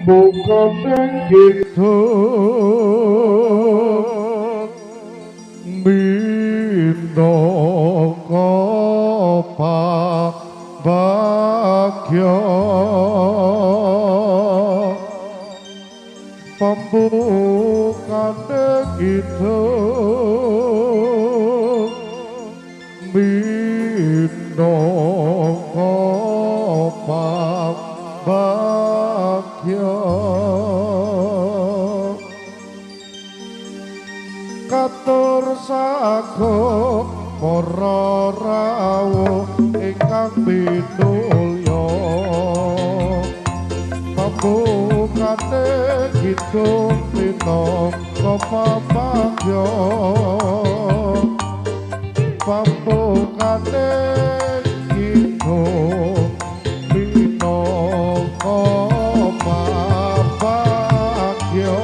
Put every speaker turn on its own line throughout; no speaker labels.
bukan gitu minoko bagyo pembukaan gitu minoko bagyo katur sago para rawuh ingkang pinulya pambukane kidung minangka pambagya pambukane kidung minangka pambagya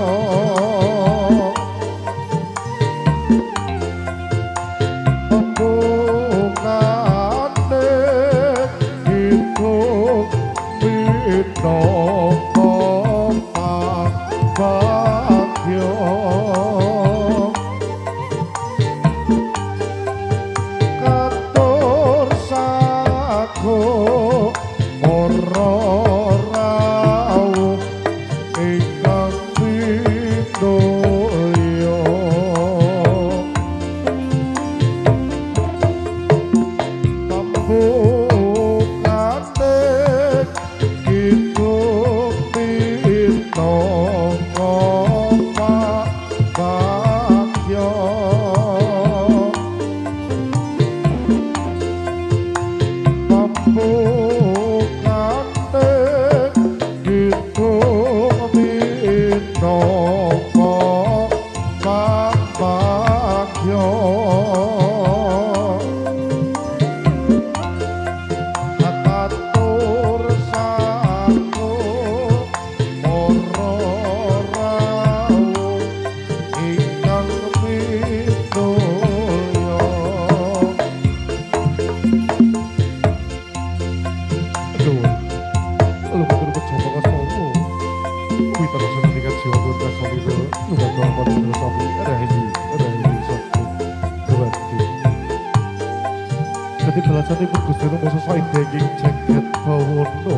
Belasane Gusti Rama sesuai daging jagat bawono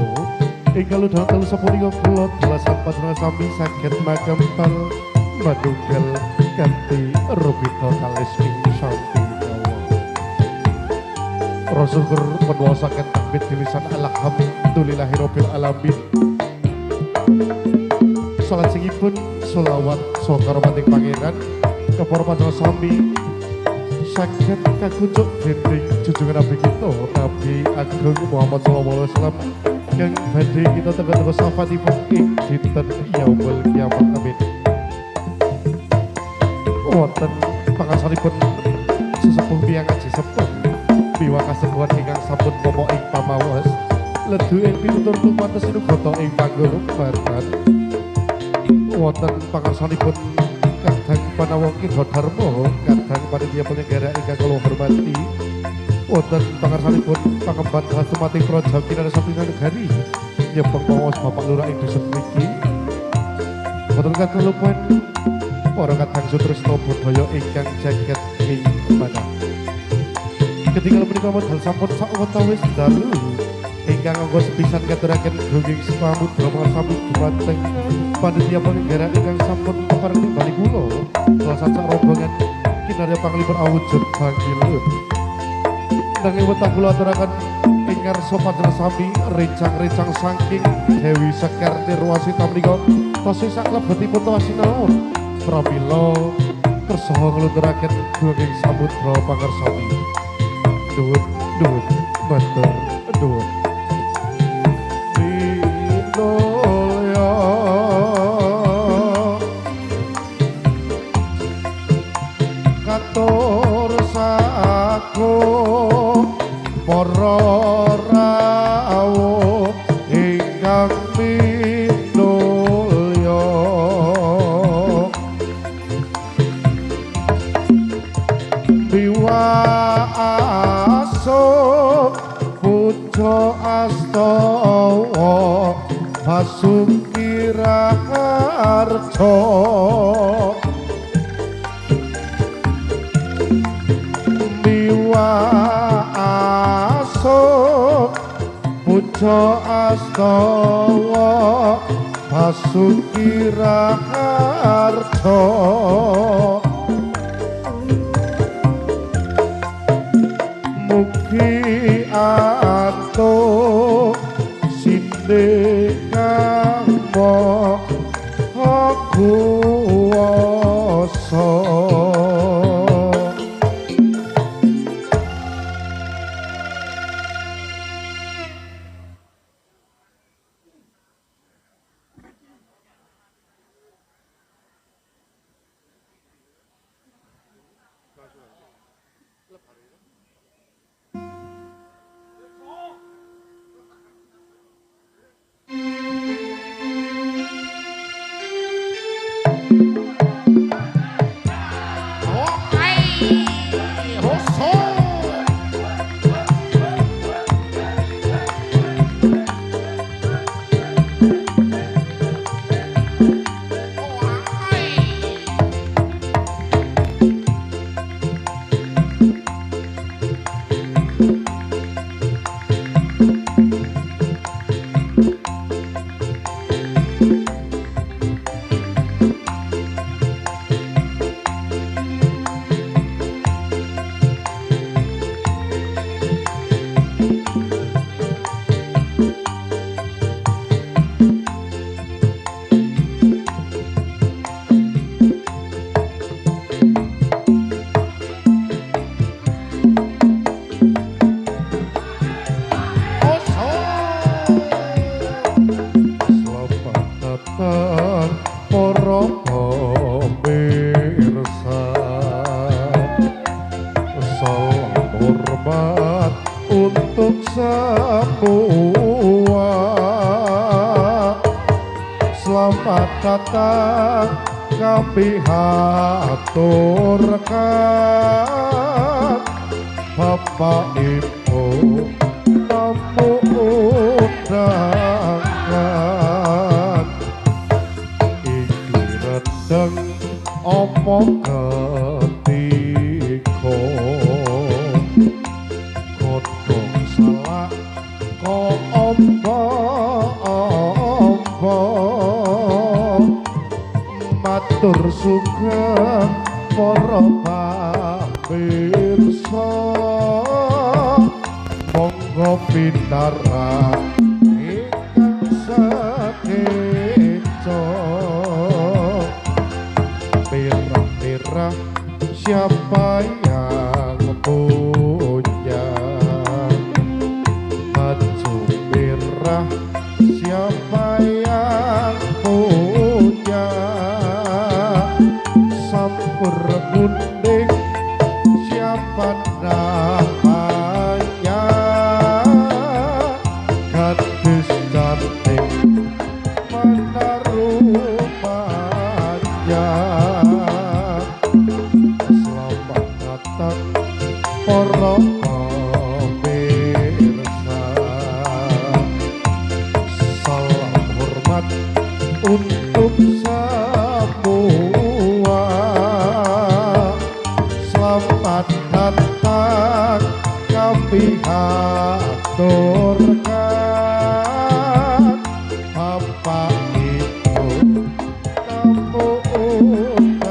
ingkang dhateng sapunika kula belasan panjenengan sami saged makempal manunggal kanthi rubita kalesmi sampi dawa Rasulullah menwasaken takbir tulisan alhamdulillahirabbil alamin salat singipun selawat saha rahmating pangeran kepara panjenengan sami sakit kakunjuk dinding junjungan Nabi kita Nabi Agung Muhammad SAW yang badhe kita tengah-tengah safatipun ing dinten yaumul kiamat amin wonten pangarsanipun sesepuh tiyang aji sepuh biwa kasepuhan ingkang sampun momok ing pamawas ledu ing pitutur tumantes inugata ing panggurubatan wonten pangarsanipun kadang panawong Kirha Dharma kadang panitia penyelenggara ingkang kula hormati wonten pangarsanipun pangemban Hasumating Praja Kinarya Saptina Negari nyepeng pawas Bapak Lurah ing dusun mriki wonten kakelupan para kadang sutresna budaya ingkang jagat ing manah ketingal menika modal sampun sawetawis dalu ingkang angga sepisan katuraken gunging samudra sami dumateng panitia penyelenggara ingkang sampun paring bali kula salah sak rombongan kinarya panglipur awujud bangilun nanging wetah kula aturaken ingkang sopanjenengan sami rencang-rencang saking Dewi Sekar Nirwasita menika tasih sak lebetipun wasinaon pramila kersa nglunjuraken gunging samudra pangersani duwut matur duwut katur saku para rawuh ingkang minulya biwa aso puja astawa pasuki Raharjo Miwa aso Pujo astawa Basuki Raharjo Mugi ato Sinde kambo kuwasa Selamat datang kami haturkan Bapak Ibu tamu undangan Iki redeng omong ketiko Kodong salah kok matur sugeng para pamirsa monggo pitarak ingkang sekeca mirah-mirah siapa yang punya baju merah siapa yang punya sampur kuning siapa namanya gadis cantik mana rumahnya selamat datang para pemirsa salam hormat untuk semua selamat datang kami haturkan Bapak Ibu tamu undangan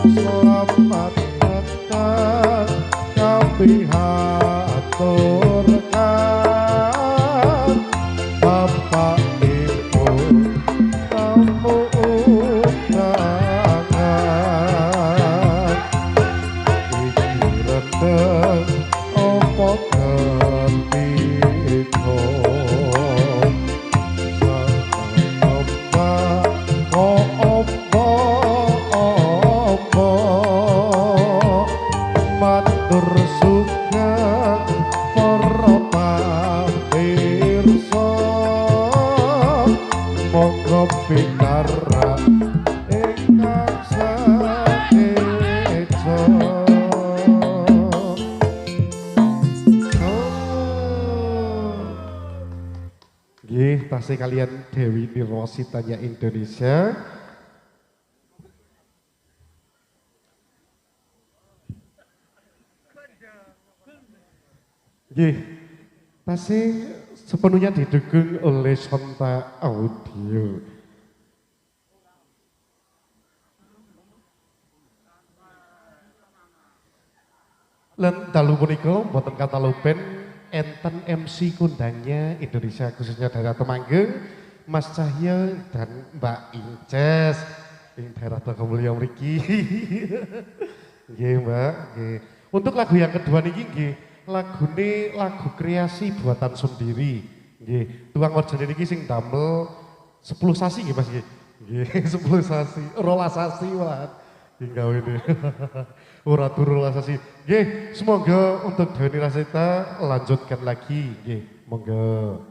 selamat datang kami haturkan apa ketika matur sugeng para pamirsa monggo pinarak ingkang sakeca nggih tasih kalian Dewi Nirwasitanya Indonesia. Nggih, tasih sepenuhnya didukung oleh Sonta Audio. Lan dalu punika mboten kata lupen enten MC kondangnya Indonesia khususnya daerah Temanggung, Mas Cahyo dan Mbak Inces ing daerah Togomulyo mriki. Nggih, Mbak, nggih. Untuk lagu yang kedua niki nggih lagune lagu kreasi buatan sendiri. Nggih, tukang werjane niki sing damel 10 sasi nggih Mas nggih. Nggih, 10 sasi, 12 sasi wae. Nggih gawe ini. Ora turu 12 sasi. Nggih, semoga untuk Dewi Rasita lanjutkan lagi nggih. Monggo.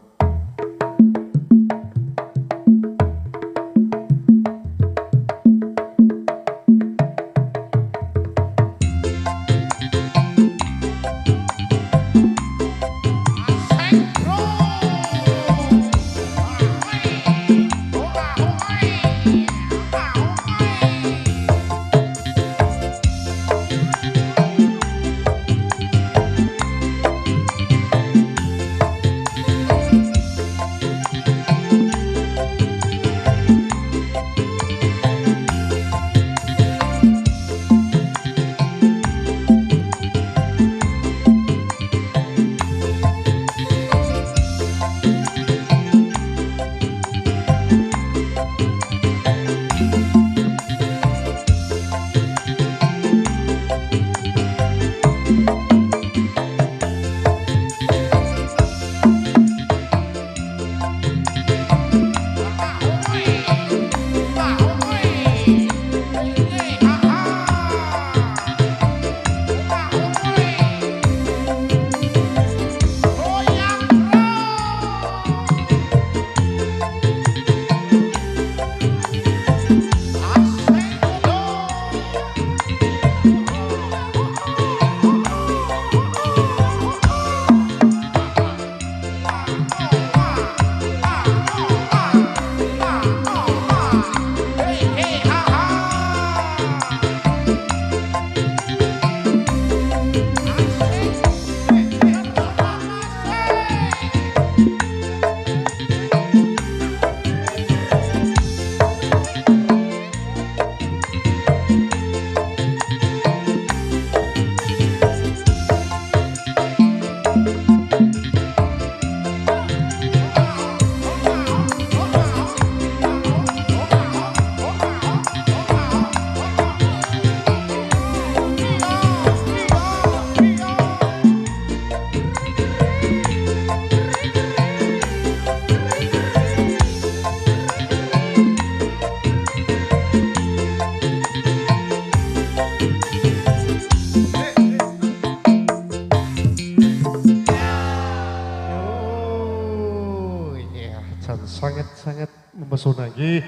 sangat-sangat memesona nggih.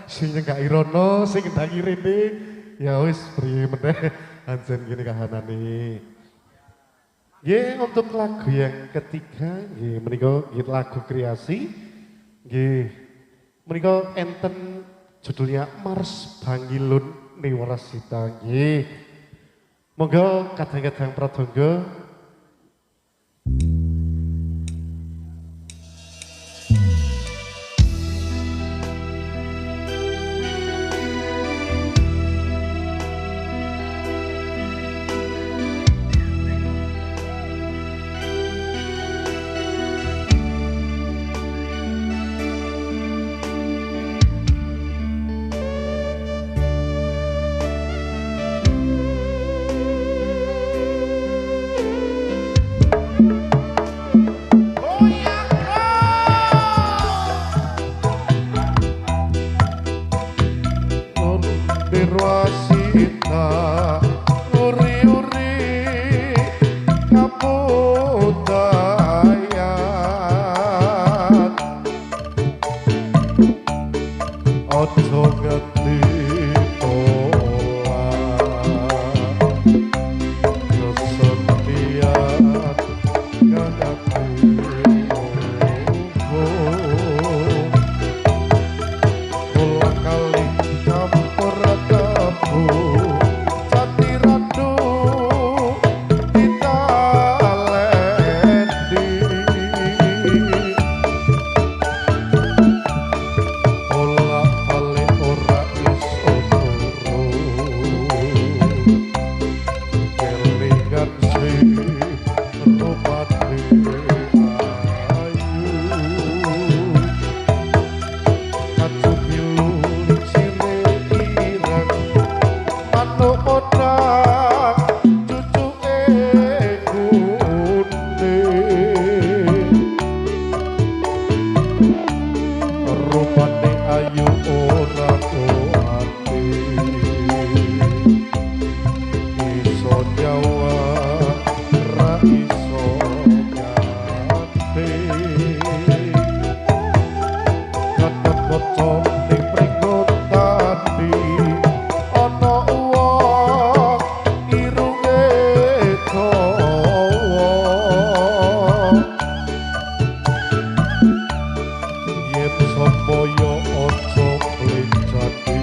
Sing gak irono, sing ndangi rene. Ya wis priye meneh anjen gini kahanane. Nggih, untuk lagu yang ketiga nggih menika lagu kreasi. Nggih. Menika enten judulnya Mars Bangilun Niwarasita nggih. Monggo kadang-kadang pradonga. iso nyate Gatot kaca ning pringgot tadi ana wong irunge dawa yen sapa yo aja plecati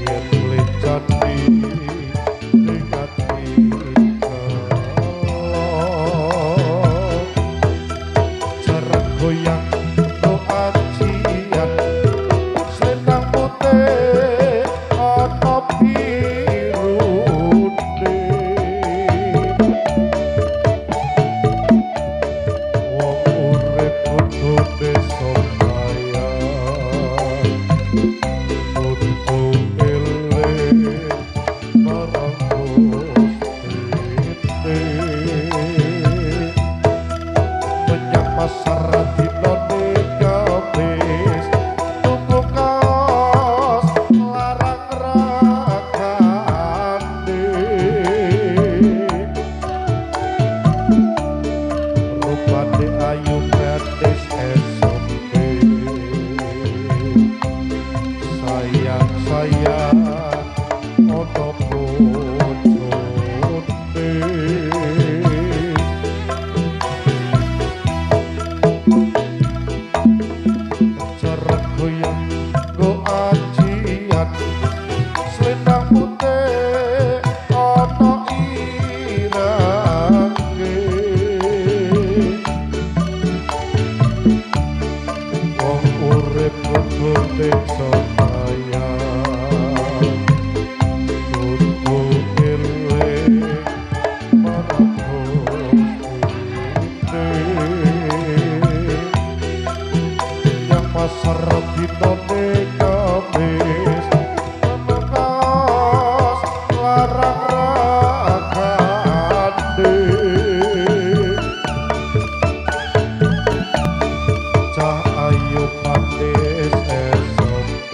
yen plecati ning ati jarak goyang doa cian selendang putih ana birune wong urip kudu desa kaya kudu eling marang Gusti menyang pasar dinane kamis tuku kaos larang ragane rupane ayu gadis SMP sayang ana bojone jarak goyang go ajian selendang putih ana irange wong urip kudu desa kaya kudu eling marang Gusti yang pasar dinane kamis menekas larang ragane cah ayu manis SMP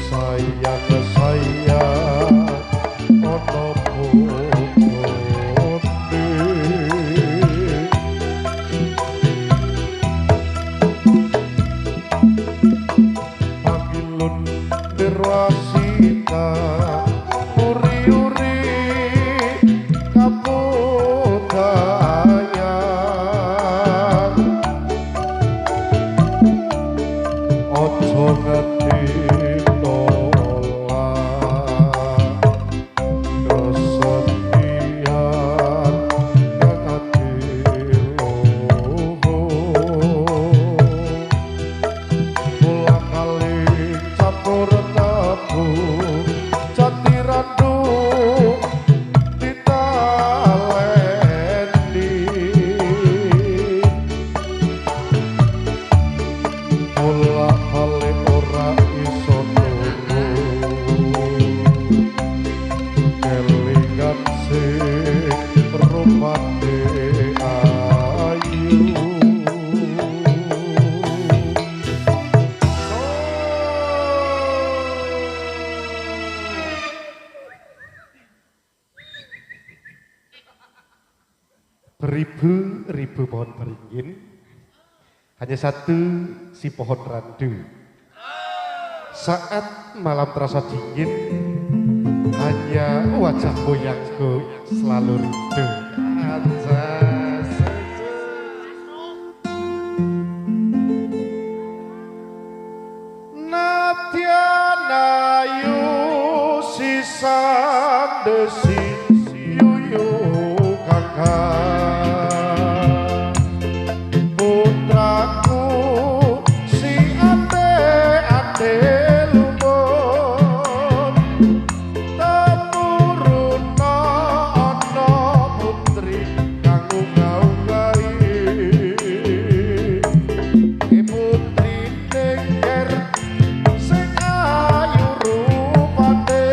sayang ana bojone pangilun derwasita uri-uri kabudayan ojo ngerti nolak kesetiaan kang ati luhur pulang kali campur tabu jati randu ditaleni pulang kali ora iso turu kelingan sing rupane ayu beribu-ribu pohon beringin hanya satu si pohon randu saat malam terasa dingin hanya wajah goyangku selalu rindu Anjas. Nadyan ayu sisan desi yuyu kakak putraku si ate lumut temuruna ana putri kang unggah-unggahi putri nengger sing ayu rupane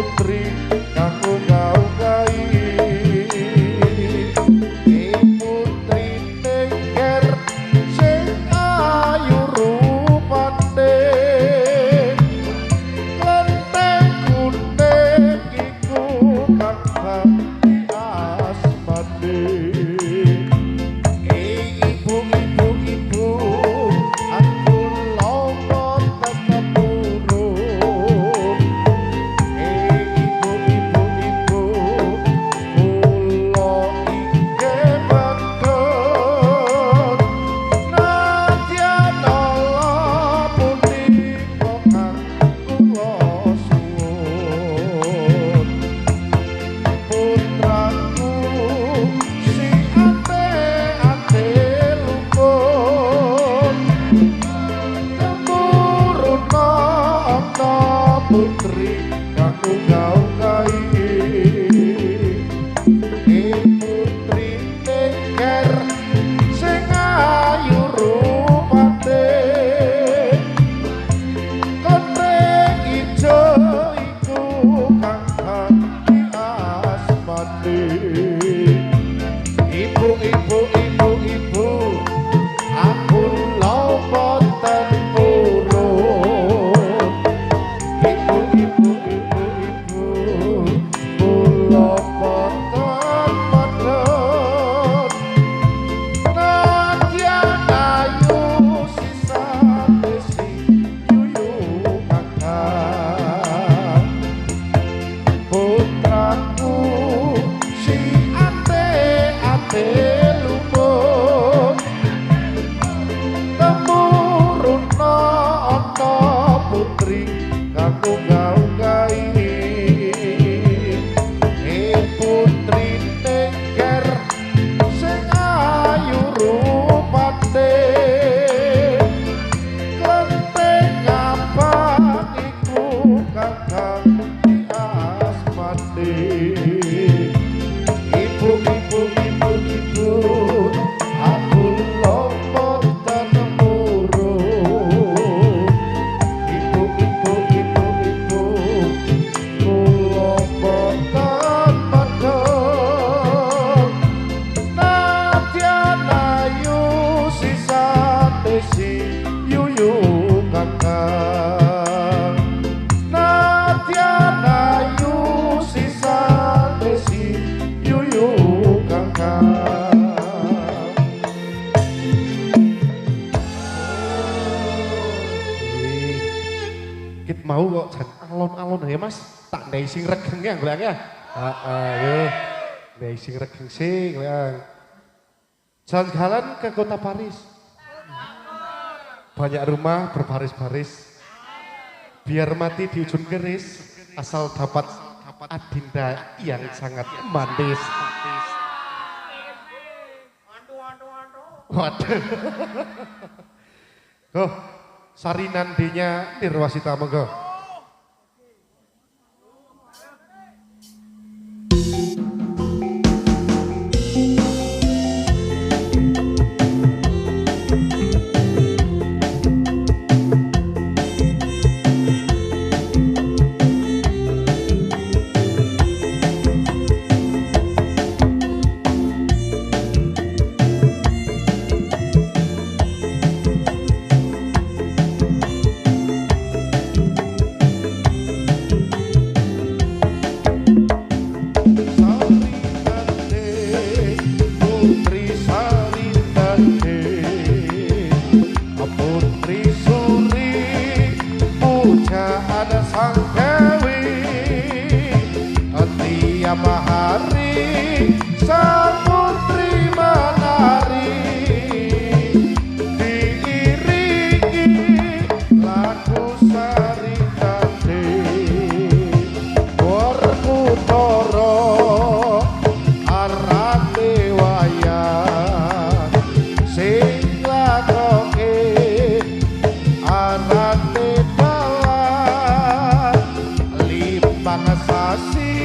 putri kang unggah-unggahi putri nengger sing ayu rupane klenteng kuning iku kang dadi asmane ibu aku lomo tetep urung ibu kula iki badhe nadyan Allah punika kang kula suwun putraku si ate lumpur temuruna ana putri kang unggah-unggahi putri nengger sing ayu rupane kontreng ijo iku kang dadi asmane ibu aku lomo tempurung ibu kula boten medhot nadyan ayu sisa desi yuyu kakang putraku si ate lumut temuruna ana putri kang unggah-unggahi putri nengger sing ayu rupane klenteng abang iku kang dadi asmane ibu aku lomo temurung ibu kula boten medhot nadyan ayu sisa desi yuyu kakang nadyan ayu sisa desi yuyu kakang kit mau kok jan alon-alon ya mas tak ndai sing regeng ya nggolang ya ayo ndai sing regeng sing nggolang jalan-jalan ke kota Paris banyak rumah berbaris-baris biar mati di ujung keris asal dapat adinda yang sangat manis waduh oh sarinan D-nya Nirwasita monggo. Mahari sang putri menari diiringi lagu sari tande Warkutara arate wayang sing lakoke arate dalan limbang sasi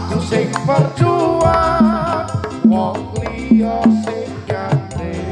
aku sing berjuang wong liya sing gandhe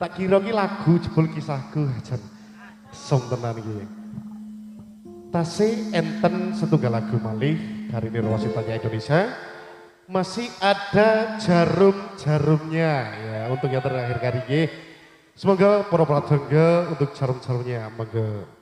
tak kira ki lagu jebul kisahku jan song tenan iki. Tasih enten setunggal lagu malih dari Nirwasitanya Indonesia. Masih ada jarum-jarumnya ya untuk yang terakhir kali ini. Semoga para pratangga untuk jarum-jarumnya monggo.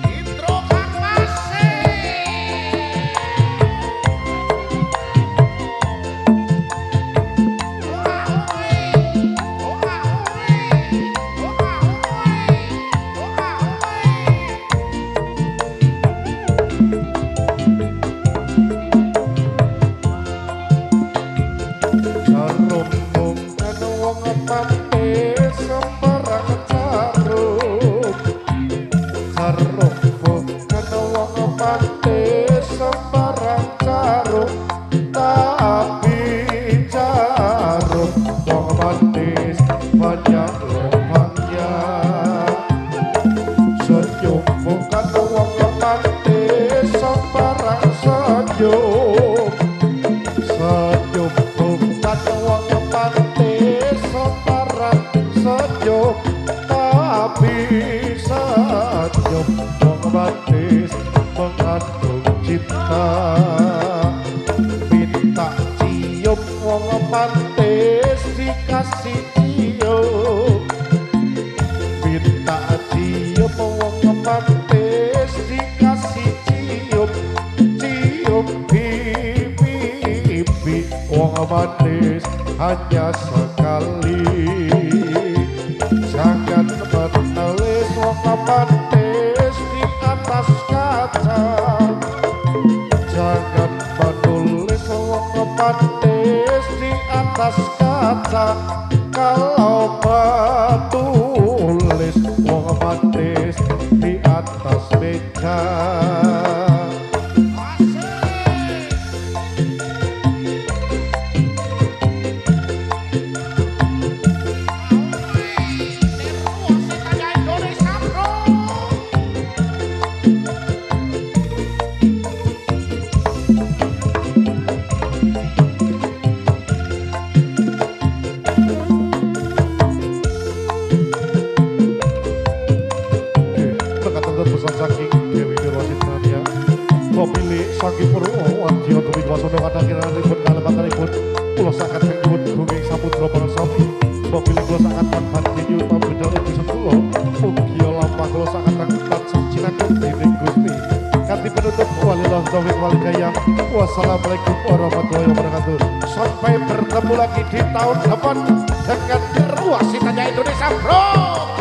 Intro Kang Masih.
pantes dikasih cium minta cium wong pantes dikasih cium cium pipi wong pantes hanya sekali jangan menulis wong pantes di atas kaca jangan menulis wong pantes di atas kaca kalau menulis wong pantes di atas meja. Saking perluan jiwa tumi kuasono kadang-kadang kalebatanipun kula sangat nyuwun gunging samudra para sami mobil kula sangat tanpa nyuwun pambedal ibu sepuluh mugi lampah kula sangat tanpa sajinaken dening Gusti kanthi penutup walillah taufiq wal hidayah wassalamualaikum warahmatullahi wabarakatuh sampai bertemu lagi di tahun depan dengan Ruas Sitanya Indonesia Bro.